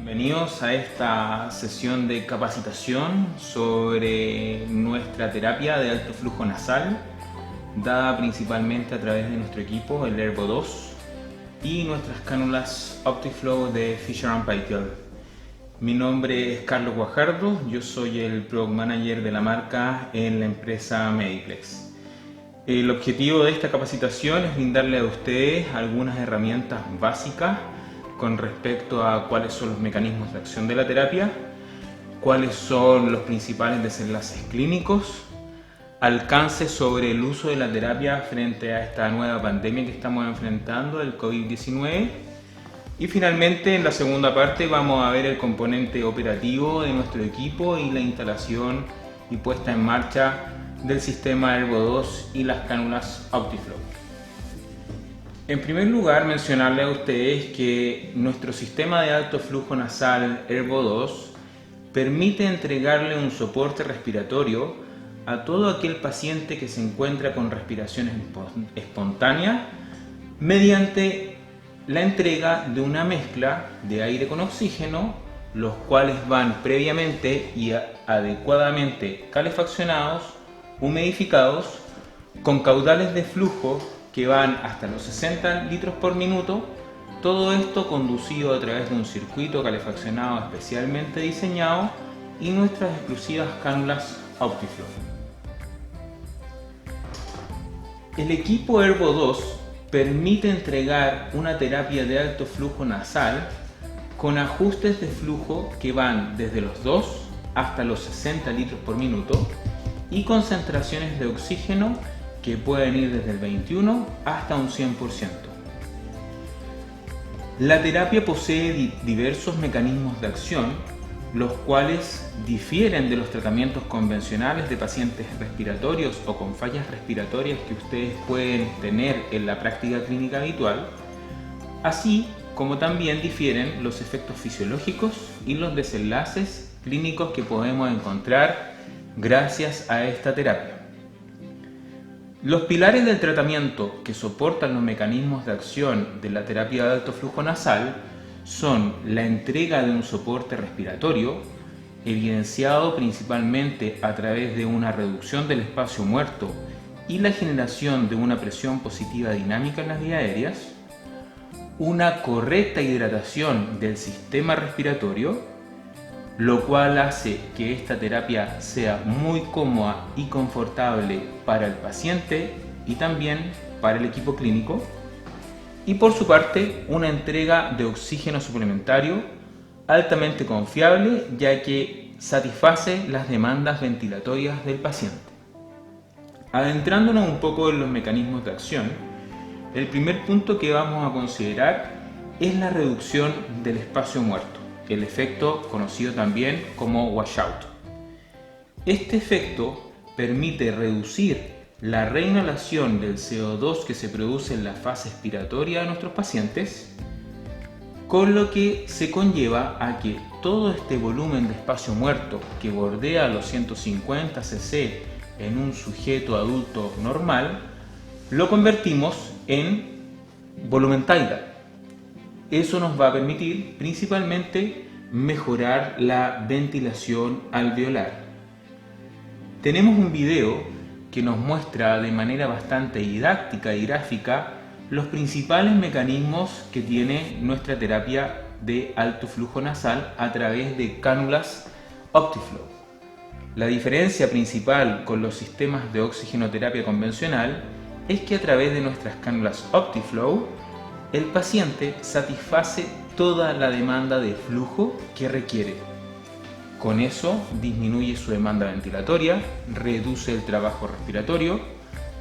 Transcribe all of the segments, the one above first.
Bienvenidos a esta sesión de capacitación sobre nuestra terapia de alto flujo nasal, dada principalmente a través de nuestro equipo, el Airvo 2, y nuestras cánulas Optiflow de Fisher & Paykel. Mi nombre es Carlos Guajardo, yo soy el Product Manager de la marca en la empresa Mediplex. El objetivo de esta capacitación es brindarle a ustedes algunas herramientas básicas con respecto a cuáles son los mecanismos de acción de la terapia, cuáles son los principales desenlaces clínicos, alcances sobre el uso de la terapia frente a esta nueva pandemia que estamos enfrentando, el COVID-19, y finalmente en la segunda parte vamos a ver el componente operativo de nuestro equipo y la instalación y puesta en marcha del sistema Airvo 2 y las cánulas Optiflow. En primer lugar, mencionarle a ustedes que nuestro sistema de alto flujo nasal Airvo 2 permite entregarle un soporte respiratorio a todo aquel paciente que se encuentra con respiración espontánea mediante la entrega de una mezcla de aire con oxígeno, los cuales van previamente y adecuadamente calefaccionados, humidificados, con caudales de flujo que van hasta los 60 litros por minuto, todo esto conducido a través de un circuito calefaccionado especialmente diseñado y nuestras exclusivas cánulas Optiflow. El equipo Airvo 2 permite entregar una terapia de alto flujo nasal con ajustes de flujo que van desde los 2 hasta los 60 litros por minuto y concentraciones de oxígeno que pueden ir desde el 21 hasta un 100%. La terapia posee diversos mecanismos de acción, los cuales difieren de los tratamientos convencionales de pacientes respiratorios o con fallas respiratorias que ustedes pueden tener en la práctica clínica habitual, así como también difieren los efectos fisiológicos y los desenlaces clínicos que podemos encontrar gracias a esta terapia. Los pilares del tratamiento que soportan los mecanismos de acción de la terapia de alto flujo nasal son la entrega de un soporte respiratorio, evidenciado principalmente a través de una reducción del espacio muerto y la generación de una presión positiva dinámica en las vías aéreas, una correcta hidratación del sistema respiratorio, lo cual hace que esta terapia sea muy cómoda y confortable para el paciente y también para el equipo clínico, y por su parte una entrega de oxígeno suplementario altamente confiable, ya que satisface las demandas ventilatorias del paciente. Adentrándonos un poco en los mecanismos de acción, el primer punto que vamos a considerar es la reducción del espacio muerto, el efecto conocido también como washout. Este efecto permite reducir la reinhalación del CO2 que se produce en la fase expiratoria de nuestros pacientes, con lo que se conlleva a que todo este volumen de espacio muerto que bordea los 150 cc en un sujeto adulto normal, lo convertimos en volumen tidal. Eso nos va a permitir principalmente mejorar la ventilación alveolar. Tenemos un video que nos muestra de manera bastante didáctica y gráfica los principales mecanismos que tiene nuestra terapia de alto flujo nasal a través de cánulas Optiflow. La diferencia principal con los sistemas de oxigenoterapia convencional es que a través de nuestras cánulas Optiflow el paciente satisface toda la demanda de flujo que requiere. Con eso disminuye su demanda ventilatoria, reduce el trabajo respiratorio,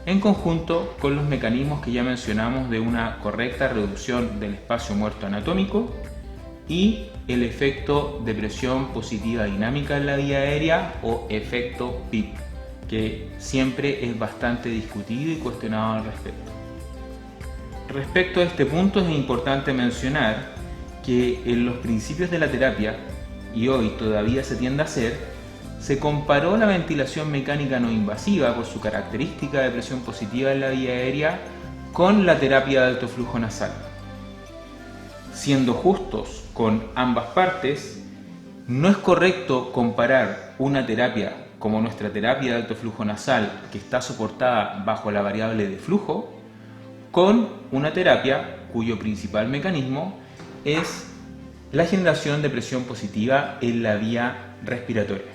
en conjunto con los mecanismos que ya mencionamos de una correcta reducción del espacio muerto anatómico y el efecto de presión positiva dinámica en la vía aérea o efecto PIP, que siempre es bastante discutido y cuestionado al respecto. Respecto a este punto es importante mencionar que en los principios de la terapia, y hoy todavía se tiende a hacer, se comparó la ventilación mecánica no invasiva por su característica de presión positiva en la vía aérea con la terapia de alto flujo nasal. Siendo justos con ambas partes, no es correcto comparar una terapia como nuestra terapia de alto flujo nasal, que está soportada bajo la variable de flujo, con una terapia cuyo principal mecanismo es la generación de presión positiva en la vía respiratoria.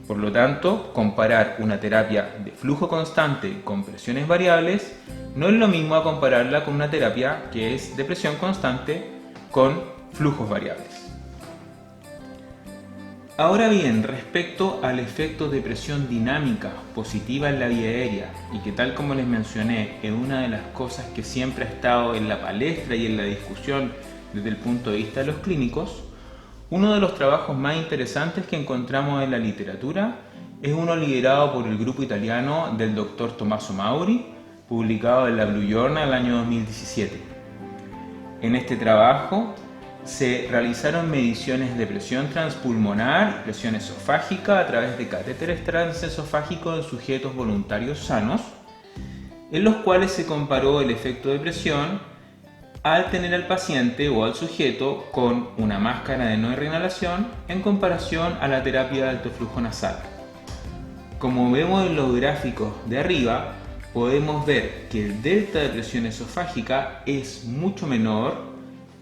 Por lo tanto, comparar una terapia de flujo constante con presiones variables no es lo mismo a compararla con una terapia que es de presión constante con flujos variables. Ahora bien, respecto al efecto de presión dinámica positiva en la vía aérea, y que tal como les mencioné es una de las cosas que siempre ha estado en la palestra y en la discusión desde el punto de vista de los clínicos, uno de los trabajos más interesantes que encontramos en la literatura es uno liderado por el grupo italiano del Dr. Tommaso Mauri, publicado en la Blue Journal el año 2017. En este trabajo se realizaron mediciones de presión transpulmonar y presión esofágica a través de catéteres transesofágicos en sujetos voluntarios sanos, en los cuales se comparó el efecto de presión al tener al paciente o al sujeto con una máscara de no reinhalación en comparación a la terapia de alto flujo nasal. Como vemos en los gráficos de arriba, podemos ver que el delta de presión esofágica es mucho menor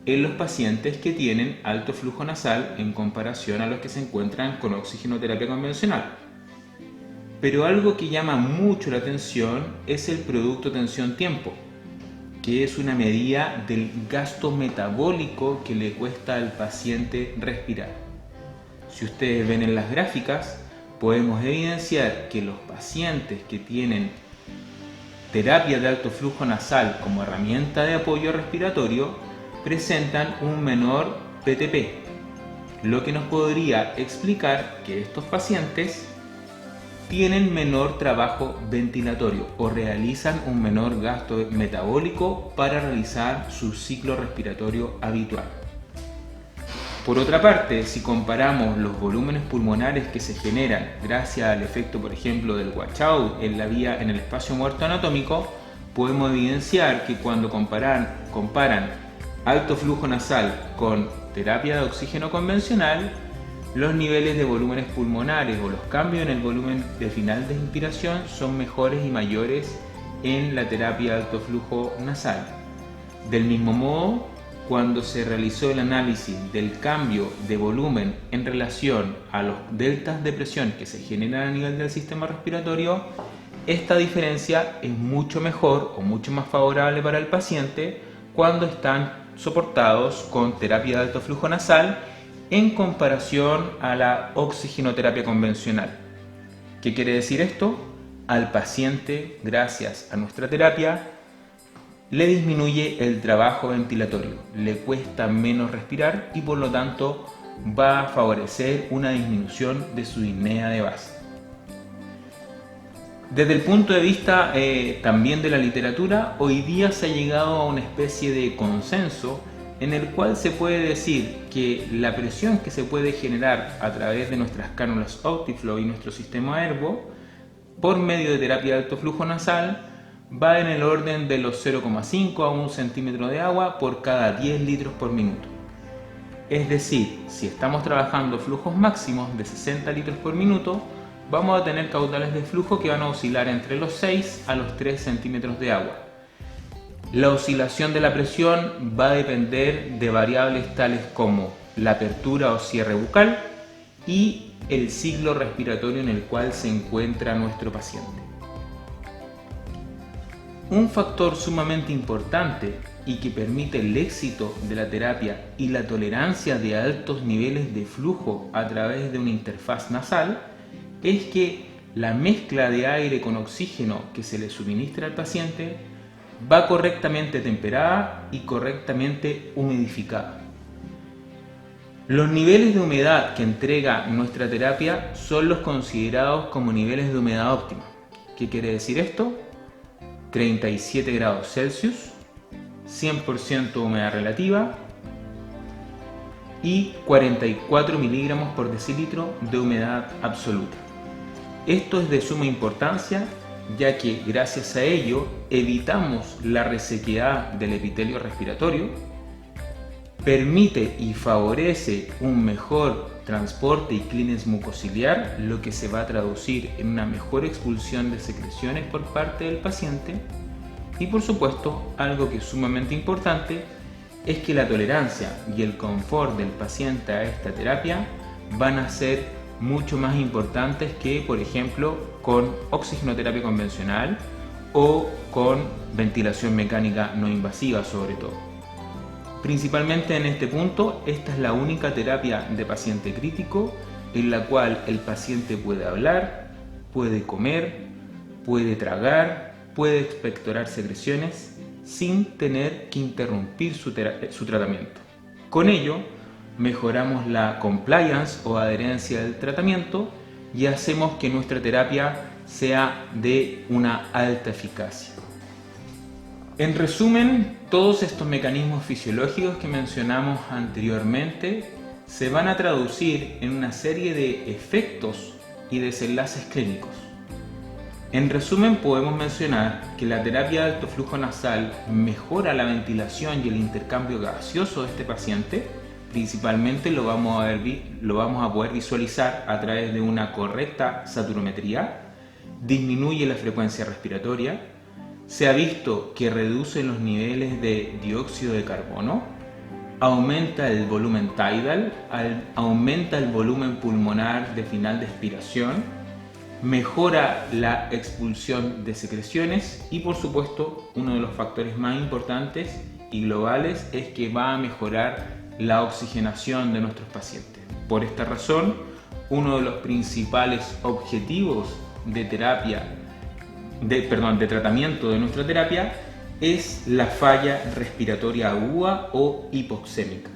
en los pacientes que tienen alto flujo nasal en comparación a los que se encuentran con oxigenoterapia convencional. Pero algo que llama mucho la atención es el producto tensión-tiempo, que es una medida del gasto metabólico que le cuesta al paciente respirar. Si ustedes ven en las gráficas, podemos evidenciar que los pacientes que tienen terapia de alto flujo nasal como herramienta de apoyo respiratorio presentan un menor PTP, lo que nos podría explicar que estos pacientes tienen menor trabajo ventilatorio o realizan un menor gasto metabólico para realizar su ciclo respiratorio habitual. Por otra parte, si comparamos los volúmenes pulmonares que se generan gracias al efecto, por ejemplo, del washout en el espacio muerto anatómico, podemos evidenciar que cuando comparan alto flujo nasal con terapia de oxígeno convencional, los niveles de volúmenes pulmonares o los cambios en el volumen de final de inspiración son mejores y mayores en la terapia de alto flujo nasal. Del mismo modo, cuando se realizó el análisis del cambio de volumen en relación a los deltas de presión que se generan a nivel del sistema respiratorio, esta diferencia es mucho mejor o mucho más favorable para el paciente cuando están soportados con terapia de alto flujo nasal en comparación a la oxigenoterapia convencional. ¿Qué quiere decir esto? Al paciente, gracias a nuestra terapia, le disminuye el trabajo ventilatorio, le cuesta menos respirar y por lo tanto va a favorecer una disminución de su disnea de base. Desde el punto de vista también de la literatura, hoy día se ha llegado a una especie de consenso en el cual se puede decir que la presión que se puede generar a través de nuestras cánulas Optiflow y nuestro sistema Airvo por medio de terapia de alto flujo nasal va en el orden de los 0,5 a 1 centímetro de agua por cada 10 litros por minuto. Es decir, si estamos trabajando flujos máximos de 60 litros por minuto, vamos a tener caudales de flujo que van a oscilar entre los 6 a los 3 centímetros de agua. La oscilación de la presión va a depender de variables tales como la apertura o cierre bucal y el ciclo respiratorio en el cual se encuentra nuestro paciente. Un factor sumamente importante y que permite el éxito de la terapia y la tolerancia de altos niveles de flujo a través de una interfaz nasal es que la mezcla de aire con oxígeno que se le suministra al paciente va correctamente temperada y correctamente humidificada. Los niveles de humedad que entrega nuestra terapia son los considerados como niveles de humedad óptima. ¿Qué quiere decir esto? 37 grados Celsius, 100% humedad relativa y 44 miligramos por decilitro de humedad absoluta. Esto es de suma importancia, ya que gracias a ello evitamos la resequedad del epitelio respiratorio permite y favorece un mejor transporte y clearance mucociliar, lo que se va a traducir en una mejor expulsión de secreciones por parte del paciente. Y por supuesto, algo que es sumamente importante es que la tolerancia y el confort del paciente a esta terapia van a ser mucho más importantes que, por ejemplo, con oxigenoterapia convencional o con ventilación mecánica no invasiva sobre todo. Principalmente en este punto, esta es la única terapia de paciente crítico en la cual el paciente puede hablar, puede comer, puede tragar, puede expectorar secreciones sin tener que interrumpir su tratamiento. Con ello, mejoramos la compliance o adherencia del tratamiento y hacemos que nuestra terapia sea de una alta eficacia. En resumen, todos estos mecanismos fisiológicos que mencionamos anteriormente se van a traducir en una serie de efectos y desenlaces clínicos. En resumen, podemos mencionar que la terapia de alto flujo nasal mejora la ventilación y el intercambio gaseoso de este paciente. Principalmente lo vamos a poder visualizar a través de una correcta saturometría, disminuye la frecuencia respiratoria, se ha visto que reduce los niveles de dióxido de carbono, aumenta el volumen tidal, aumenta el volumen pulmonar de final de expiración, mejora la expulsión de secreciones y por supuesto uno de los factores más importantes y globales es que va a mejorar la oxigenación de nuestros pacientes. Por esta razón, uno de los principales objetivos de tratamiento de nuestra terapia es la falla respiratoria aguda o hipoxémica.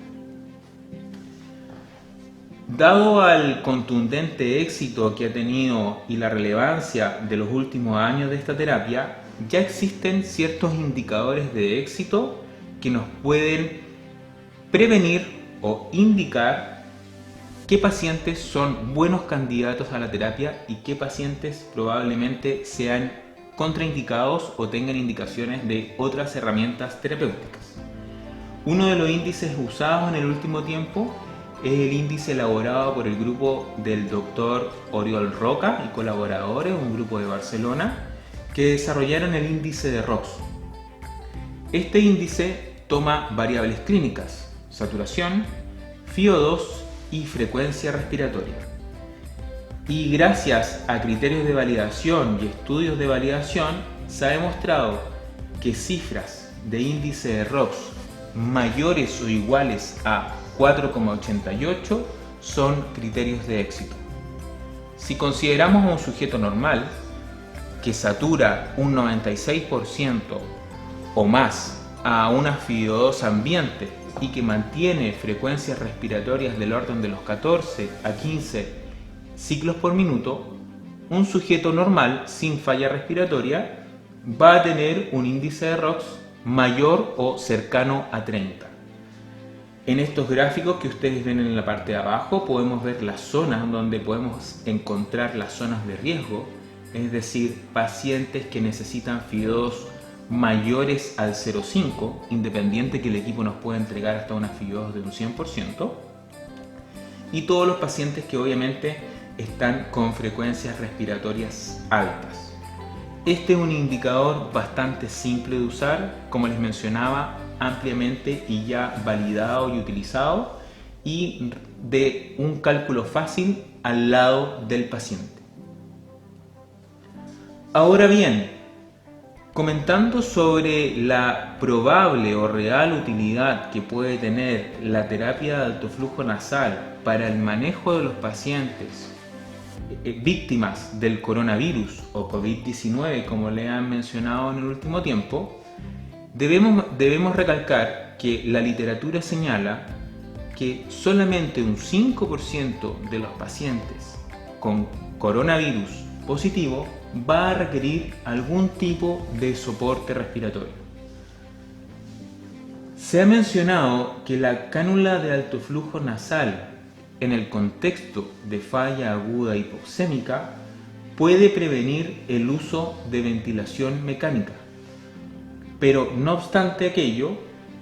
Dado al contundente éxito que ha tenido y la relevancia de los últimos años de esta terapia, ya existen ciertos indicadores de éxito que nos pueden prevenir o indicar qué pacientes son buenos candidatos a la terapia y qué pacientes probablemente sean contraindicados o tengan indicaciones de otras herramientas terapéuticas. Uno de los índices usados en el último tiempo es el índice elaborado por el grupo del Dr. Oriol Roca y colaboradores, un grupo de Barcelona, que desarrollaron el índice de ROX. Este índice toma variables clínicas, saturación, FiO2 y frecuencia respiratoria. Y gracias a criterios de validación y estudios de validación, se ha demostrado que cifras de índice de ROX mayores o iguales a 4,88 son criterios de éxito. Si consideramos a un sujeto normal que satura un 96% o más a una FiO2 ambiente y que mantiene frecuencias respiratorias del orden de los 14 a 15 ciclos por minuto, un sujeto normal sin falla respiratoria va a tener un índice de ROX mayor o cercano a 30. En estos gráficos que ustedes ven en la parte de abajo podemos ver las zonas donde podemos encontrar las zonas de riesgo, es decir, pacientes que necesitan FiO2 mayores al 0,5, independiente que el equipo nos pueda entregar hasta una FiO2 de un 100%, y todos los pacientes que obviamente están con frecuencias respiratorias altas. Este es un indicador bastante simple de usar, como les mencionaba, ampliamente y ya validado y utilizado, y de un cálculo fácil al lado del paciente. Ahora bien, comentando sobre la probable o real utilidad que puede tener la terapia de alto flujo nasal para el manejo de los pacientes víctimas del coronavirus o COVID-19, como le han mencionado en el último tiempo, debemos recalcar que la literatura señala que solamente un 5% de los pacientes con coronavirus positivo va a requerir algún tipo de soporte respiratorio. Se ha mencionado que la cánula de alto flujo nasal en el contexto de falla aguda hipoxémica puede prevenir el uso de ventilación mecánica, pero no obstante aquello,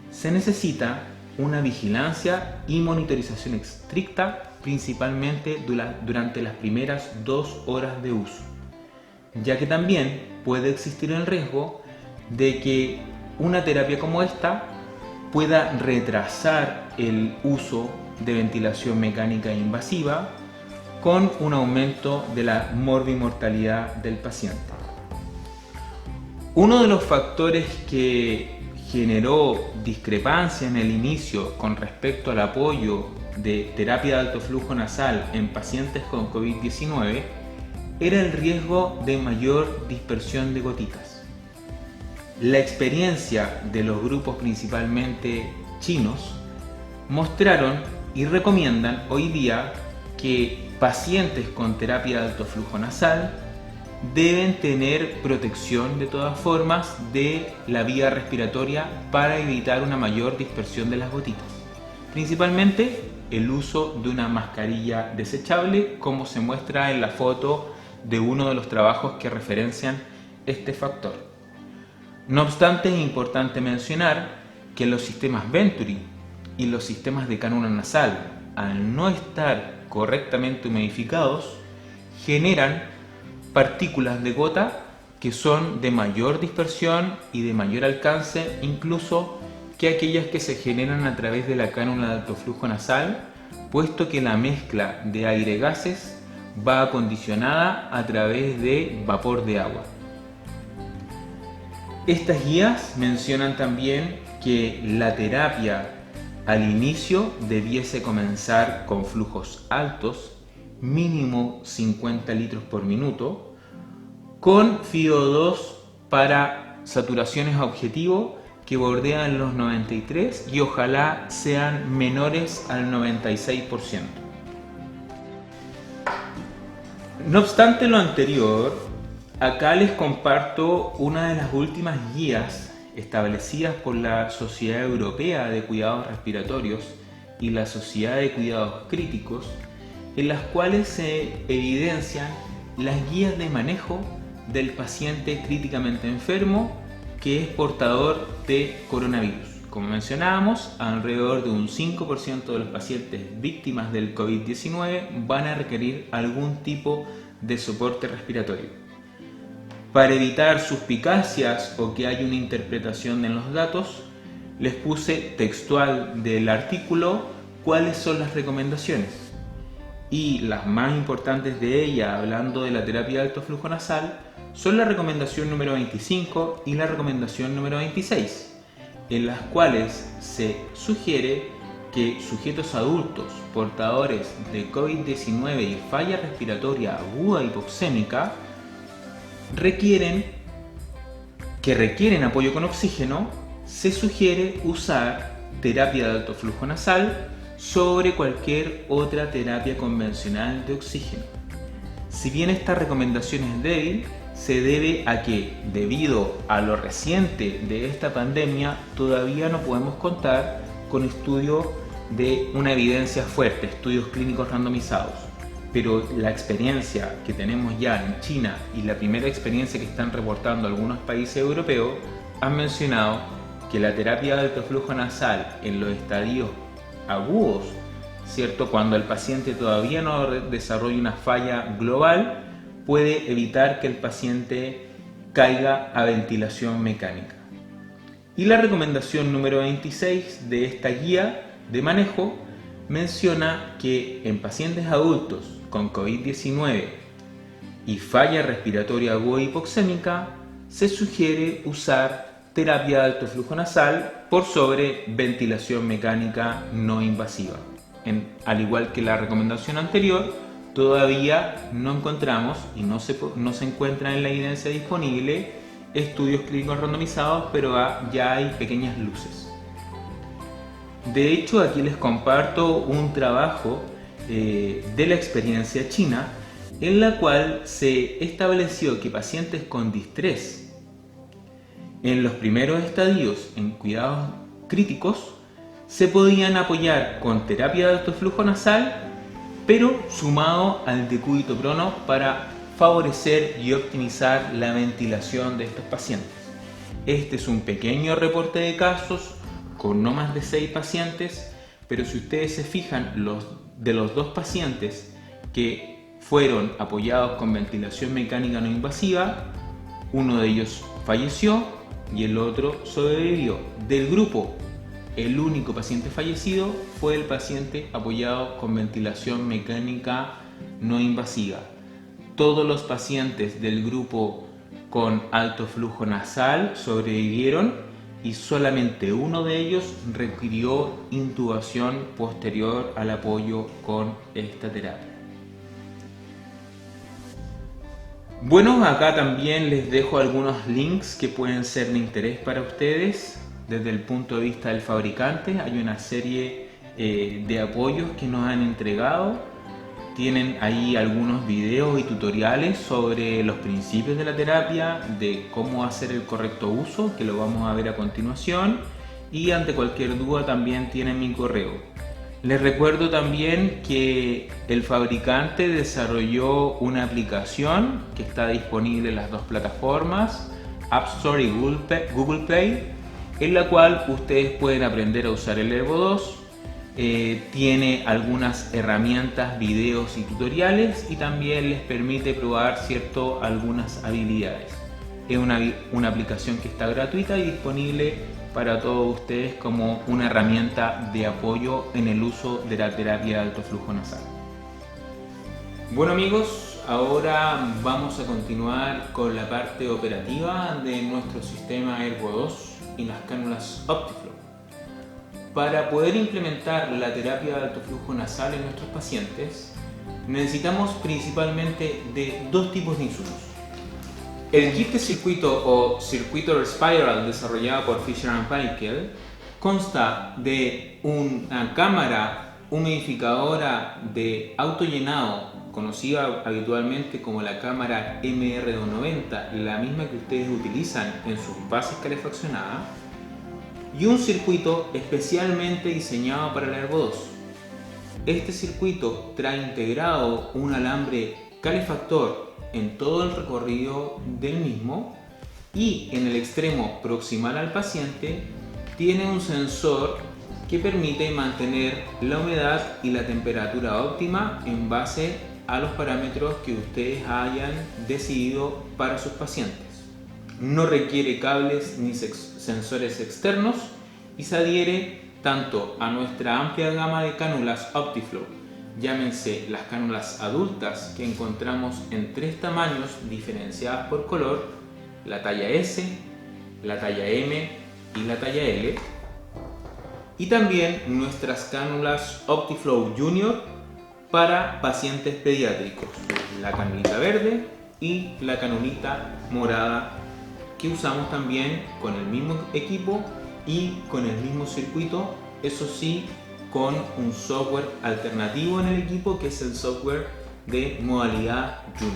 se necesita una vigilancia y monitorización estricta, principalmente durante las primeras 2 horas de uso, ya que también puede existir el riesgo de que una terapia como esta pueda retrasar el uso de ventilación mecánica invasiva con un aumento de la morbimortalidad del paciente. Uno de los factores que generó discrepancia en el inicio con respecto al apoyo de terapia de alto flujo nasal en pacientes con COVID-19 era el riesgo de mayor dispersión de gotitas. La experiencia de los grupos principalmente chinos mostraron y recomiendan hoy día que pacientes con terapia de alto flujo nasal deben tener protección de todas formas de la vía respiratoria para evitar una mayor dispersión de las gotitas. Principalmente el uso de una mascarilla desechable, como se muestra en la foto de uno de los trabajos que referencian este factor. No obstante, es importante mencionar que los sistemas Venturi y los sistemas de cánula nasal, al no estar correctamente humidificados, generan partículas de gota que son de mayor dispersión y de mayor alcance incluso que aquellas que se generan a través de la cánula de alto flujo nasal, puesto que la mezcla de aire-gases va acondicionada a través de vapor de agua. Estas guías mencionan también que la terapia al inicio debiese comenzar con flujos altos, mínimo 50 litros por minuto, con FiO2 para saturaciones objetivo que bordean los 93 y ojalá sean menores al 96%. No obstante lo anterior, acá les comparto una de las últimas guías establecidas por la Sociedad Europea de Cuidados Respiratorios y la Sociedad de Cuidados Críticos, en las cuales se evidencian las guías de manejo del paciente críticamente enfermo que es portador de coronavirus. Como mencionábamos, alrededor de un 5% de los pacientes víctimas del COVID-19 van a requerir algún tipo de soporte respiratorio. Para evitar suspicacias o que haya una interpretación en los datos, les puse textual del artículo cuáles son las recomendaciones. Y las más importantes de ellas, hablando de la terapia de alto flujo nasal, son la recomendación número 25 y la recomendación número 26, en las cuales se sugiere que sujetos adultos portadores de COVID-19 y falla respiratoria aguda hipoxémica requieren apoyo con oxígeno, se sugiere usar terapia de alto flujo nasal sobre cualquier otra terapia convencional de oxígeno. Si bien esta recomendación es débil, se debe a que, debido a lo reciente de esta pandemia, todavía no podemos contar con estudios de una evidencia fuerte, estudios clínicos randomizados. Pero la experiencia que tenemos ya en China y la primera experiencia que están reportando algunos países europeos han mencionado que la terapia de alto flujo nasal en los estadios agudos, ¿cierto? Cuando el paciente todavía no desarrolla una falla global, puede evitar que el paciente caiga a ventilación mecánica. Y la recomendación número 26 de esta guía de manejo menciona que en pacientes adultos con COVID-19 y falla respiratoria aguda hipoxémica se sugiere usar terapia de alto flujo nasal por sobre ventilación mecánica no invasiva. Al igual que la recomendación anterior, todavía no encontramos y no se encuentra en la evidencia disponible estudios clínicos randomizados, pero ya hay pequeñas luces. De hecho, aquí les comparto un trabajo de la experiencia china en la cual se estableció que pacientes con distrés en los primeros estadios en cuidados críticos se podían apoyar con terapia de alto flujo nasal, pero sumado al decúbito prono para favorecer y optimizar la ventilación de estos pacientes. Este es un pequeño reporte de casos con no más de 6 pacientes, pero si ustedes se fijan, de los 2 pacientes que fueron apoyados con ventilación mecánica no invasiva, uno de ellos falleció y el otro sobrevivió. Del grupo, el único paciente fallecido fue el paciente apoyado con ventilación mecánica no invasiva. Todos los pacientes del grupo con alto flujo nasal sobrevivieron y solamente uno de ellos requirió intubación posterior al apoyo con esta terapia. Bueno, acá también les dejo algunos links que pueden ser de interés para ustedes. Desde el punto de vista del fabricante, hay una serie de apoyos que nos han entregado. Tienen ahí algunos videos y tutoriales sobre los principios de la terapia, de cómo hacer el correcto uso, que lo vamos a ver a continuación. Y ante cualquier duda también tienen mi correo. Les recuerdo también que el fabricante desarrolló una aplicación que está disponible en las 2 plataformas, App Store y Google Play, en la cual ustedes pueden aprender a usar el Airvo 2. Tiene algunas herramientas, videos y tutoriales, y también les permite probar algunas habilidades. Es una aplicación que está gratuita y disponible para todos ustedes como una herramienta de apoyo en el uso de la terapia de alto flujo nasal. Bueno amigos, ahora vamos a continuar con la parte operativa de nuestro sistema Airvo 2 y las cánulas OptiFlow. Para poder implementar la terapia de alto flujo nasal en nuestros pacientes, necesitamos principalmente de 2 tipos de insumos. El kit de circuito o circuito Respiral desarrollado por Fisher & Paykel consta de una cámara humidificadora de autollenado, conocida habitualmente como la cámara MR290, la misma que ustedes utilizan en sus bases calefaccionadas, y un circuito especialmente diseñado para el Airvo 2. Este circuito trae integrado un alambre calefactor en todo el recorrido del mismo, y en el extremo proximal al paciente tiene un sensor que permite mantener la humedad y la temperatura óptima en base a los parámetros que ustedes hayan decidido para sus pacientes. No requiere cables ni sensores externos y se adhiere tanto a nuestra amplia gama de cánulas OptiFlow, llámense las cánulas adultas, que encontramos en 3 tamaños diferenciadas por color: la talla S, la talla M y la talla L, y también nuestras cánulas OptiFlow Junior para pacientes pediátricos, la canulita verde y la canulita morada, que usamos también con el mismo equipo y con el mismo circuito, eso sí, con un software alternativo en el equipo, que es el software de modalidad Junior.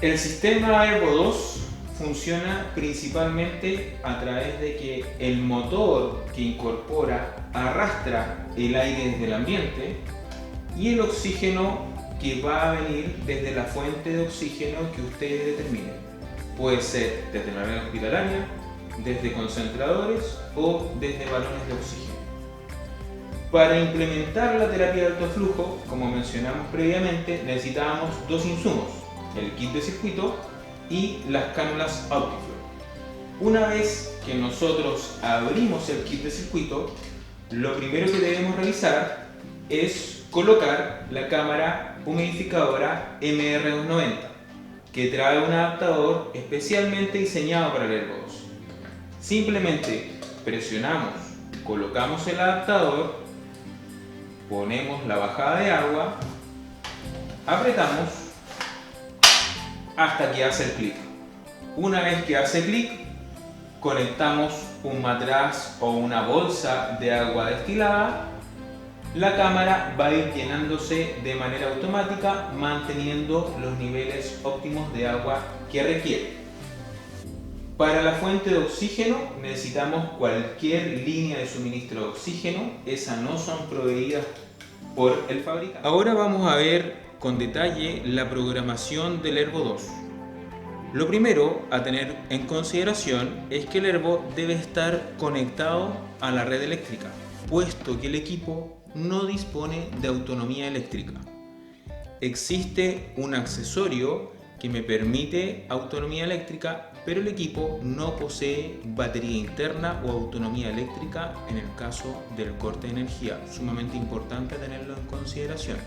El sistema Airvo 2 funciona principalmente a través de que el motor que incorpora arrastra el aire desde el ambiente, y el oxígeno que va a venir desde la fuente de oxígeno que ustedes determinen. Puede ser desde la red hospitalaria, desde concentradores o desde balones de oxígeno. Para implementar la terapia de alto flujo, como mencionamos previamente, necesitábamos 2 insumos: el kit de circuito y las cánulas OptiFlow. Una vez que nosotros abrimos el kit de circuito, lo primero que debemos realizar es colocar la cámara humidificadora MR290, que trae un adaptador especialmente diseñado para el Airvo 2. Simplemente presionamos, colocamos el adaptador, ponemos la bajada de agua, apretamos hasta que hace el clic. Una vez que hace clic, conectamos un matraz o una bolsa de agua destilada. La cámara va a ir llenándose de manera automática, manteniendo los niveles óptimos de agua que requiere. Para la fuente de oxígeno necesitamos cualquier línea de suministro de oxígeno, esas no son proveídas por el fabricante. Ahora vamos a ver con detalle la programación del Airvo 2. Lo primero a tener en consideración es que el Ervo debe estar conectado a la red eléctrica, puesto que el equipo no dispone de autonomía eléctrica. Existe un accesorio que me permite autonomía eléctrica, pero el equipo no posee batería interna o autonomía eléctrica en el caso del corte de energía. Sumamente importante tenerlo en consideración.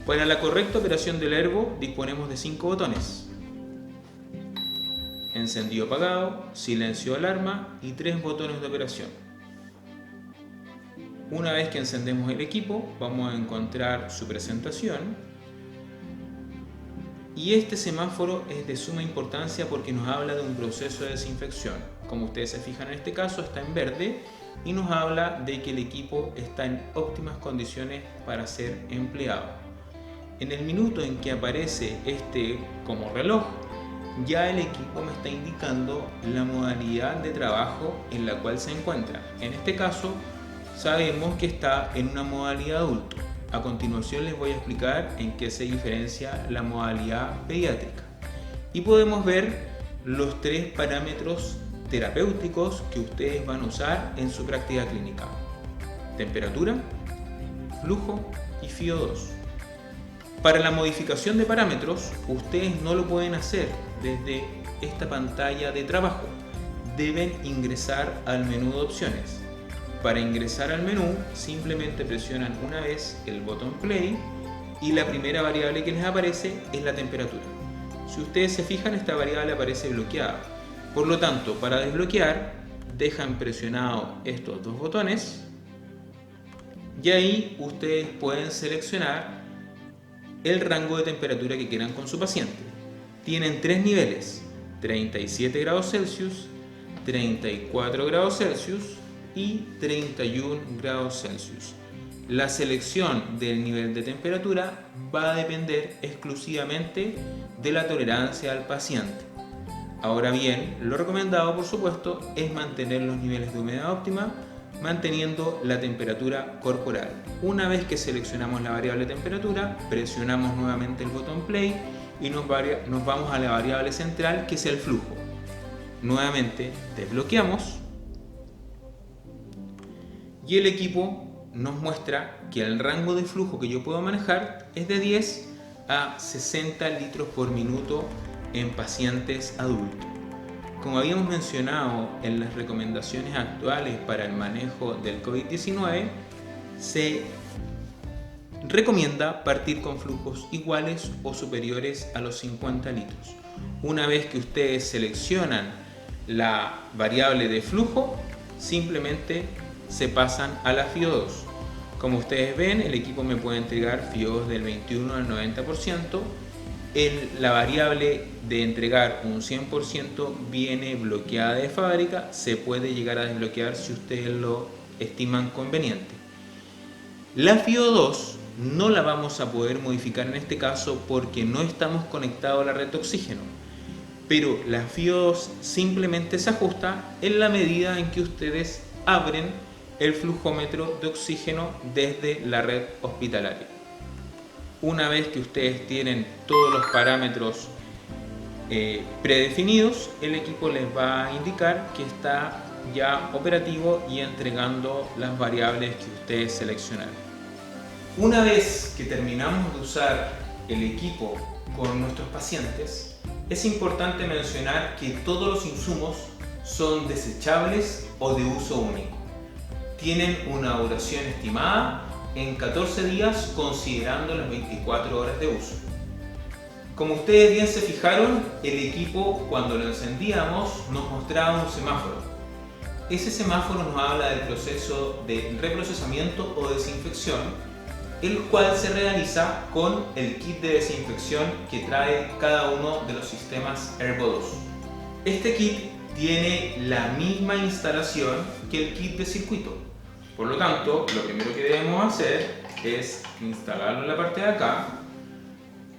Para la correcta operación del Ervo disponemos de 5 botones: encendido apagado, silencio alarma y 3 botones de operación. Una vez que encendemos el equipo, vamos a encontrar su presentación. Y este semáforo es de suma importancia porque nos habla de un proceso de desinfección. Como ustedes se fijan, en este caso está en verde y nos habla de que el equipo está en óptimas condiciones para ser empleado. En el minuto en que aparece este como reloj, ya el equipo me está indicando la modalidad de trabajo en la cual se encuentra. En este caso, sabemos que está en una modalidad adulto. A continuación les voy a explicar en qué se diferencia la modalidad pediátrica. Y podemos ver los 3 parámetros terapéuticos que ustedes van a usar en su práctica clínica: temperatura, flujo y FiO2. Para la modificación de parámetros, ustedes no lo pueden hacer desde esta pantalla de trabajo. Deben ingresar al menú de opciones. Para ingresar al menú, simplemente presionan una vez el botón play y la primera variable que les aparece es la temperatura. Si ustedes se fijan, esta variable aparece bloqueada. Por lo tanto, para desbloquear, dejan presionados estos 2 botones y ahí ustedes pueden seleccionar el rango de temperatura que quieran con su paciente. Tienen 3 niveles: 37 grados Celsius, 34 grados Celsius y 31 grados Celsius. La selección del nivel de temperatura va a depender exclusivamente de la tolerancia al paciente. Ahora bien, lo recomendado, por supuesto, es mantener los niveles de humedad óptima, manteniendo la temperatura corporal. Una vez que seleccionamos la variable temperatura, presionamos nuevamente el botón play y nos vamos a la variable central, que es el flujo. Nuevamente desbloqueamos y el equipo nos muestra que el rango de flujo que yo puedo manejar es de 10 a 60 litros por minuto en pacientes adultos. Como habíamos mencionado en las recomendaciones actuales para el manejo del COVID-19, se recomienda partir con flujos iguales o superiores a los 50 litros. Una vez que ustedes seleccionan la variable de flujo, simplemente se pasan a la FiO2. Como ustedes ven, el equipo me puede entregar FiO2 del 21 al 90%. La variable de entregar un 100% viene bloqueada de fábrica. Se puede llegar a desbloquear si ustedes lo estiman conveniente. La FiO2 no la vamos a poder modificar en este caso porque no estamos conectados a la red de oxígeno, pero la FiO2 simplemente se ajusta en la medida en que ustedes abren el flujómetro de oxígeno desde la red hospitalaria. Una vez que ustedes tienen todos los parámetros predefinidos, el equipo les va a indicar que está ya operativo y entregando las variables que ustedes seleccionaron. Una vez que terminamos de usar el equipo con nuestros pacientes, es importante mencionar que todos los insumos son desechables o de uso único. Tienen una duración estimada en 14 días considerando las 24 horas de uso. Como ustedes bien se fijaron, el equipo cuando lo encendíamos nos mostraba un semáforo. Ese semáforo nos habla del proceso de reprocesamiento o desinfección, el cual se realiza con el kit de desinfección que trae cada uno de los sistemas Ervo 2. Este kit tiene la misma instalación que el kit de circuito. Por lo tanto, lo primero que debemos hacer es instalarlo en la parte de acá.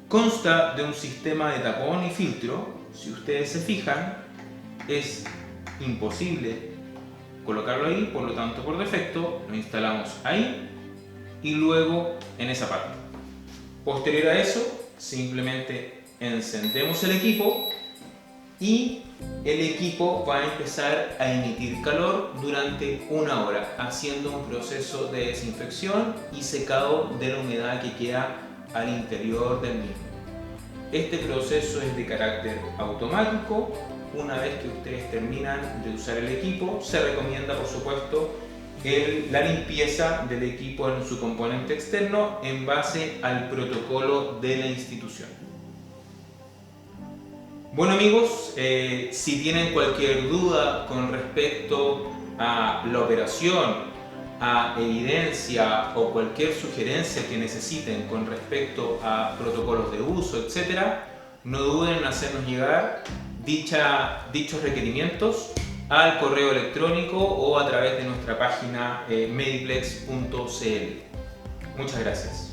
Consta de un sistema de tapón y filtro. Si ustedes se fijan, es imposible colocarlo ahí, por lo tanto, por defecto lo instalamos ahí y luego en esa parte. Posterior a eso, simplemente encendemos el equipo y el equipo va a empezar a emitir calor durante 1 hora, haciendo un proceso de desinfección y secado de la humedad que queda al interior del mismo. Este proceso es de carácter automático. Una vez que ustedes terminan de usar el equipo, se recomienda, por supuesto, la limpieza del equipo en su componente externo en base al protocolo de la institución. Bueno amigos, si tienen cualquier duda con respecto a la operación, a evidencia o cualquier sugerencia que necesiten con respecto a protocolos de uso, etc., no duden en hacernos llegar dichos requerimientos al correo electrónico o a través de nuestra página mediplex.cl. Muchas gracias.